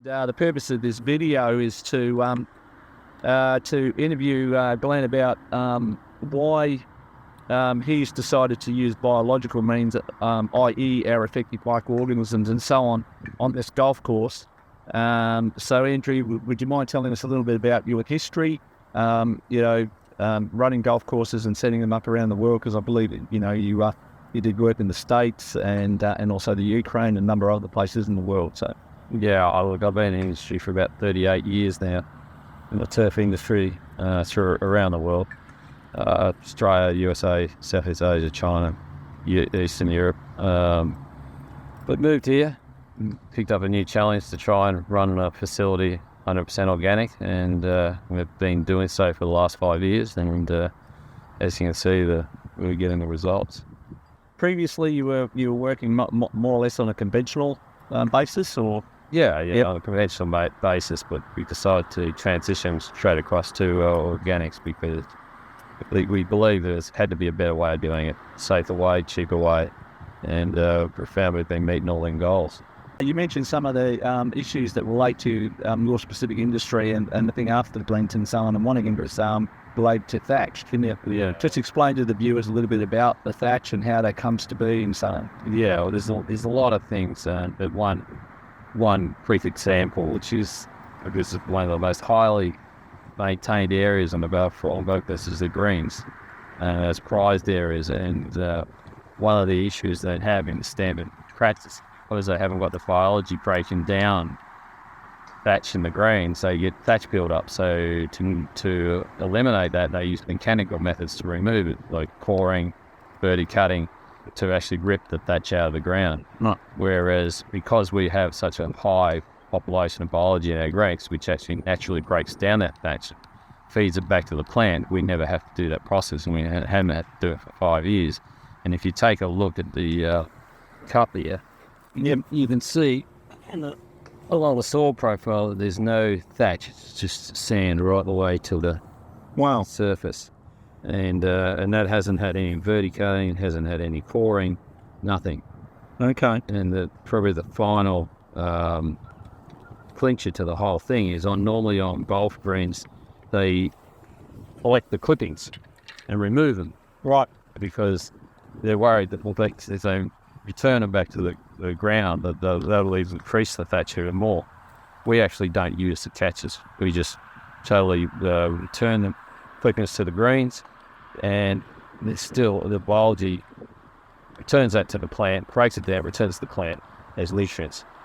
The purpose of this video is to interview Glenn about why he's decided to use biological means, i.e. our effective microorganisms and so on this golf course. So Andrew, would you mind telling us a little bit about your history, running golf courses and setting them up around the world? Because I believe you did work in the States and also the Ukraine and a number of other places in the world. So. Yeah, I've been in the industry for about 38 years now, in the turf industry around the world. Australia, USA, Southeast Asia, China, Eastern Europe. But moved here, picked up a new challenge to try and run a facility 100% organic, and we've been doing so for the last 5 years, and as you can see, we're getting the results. Previously, you were working more or less on a conventional basis, or? Yeah, on a conventional basis, but we decided to transition straight across to organics because we believe there had to be a better way of doing it, safer way, cheaper way, and we found we've been meeting all them goals. You mentioned some of the issues that relate to your specific industry and the thing after the blend and so on, and one of them was related to thatch. Can you just explain to the viewers a little bit about the thatch and how that comes to be and so on? Yeah, well, there's a lot of things, but one brief example, which is one of the most highly maintained areas on the golf course is the greens, as prized areas, and one of the issues they have in the standard practice is they haven't got the biology breaking down thatch in the green, so you get thatch build up. So to eliminate that, they use mechanical methods to remove it, like coring, birdie cutting, to actually rip the thatch out of the ground. Whereas because we have such a high population of biology in our greens, which actually naturally breaks down that thatch, feeds it back to the plant, we never have to do that process, and we haven't had to do it for 5 years. And if you take a look at the cup here, you can see along the soil profile that there's no thatch, it's just sand right the way to the surface. And that hasn't had any verticutting, hasn't had any coring, nothing. Okay. And probably the final clincher to the whole thing is normally on golf greens, they collect the clippings and remove them. Right. Because they're worried that if they return them back to the ground, that'll even increase the thatch even more. We actually don't use the catches. We just totally return them clippings to the greens, and there's still the biology returns that to the plant, breaks it down, returns to the plant as nutrients.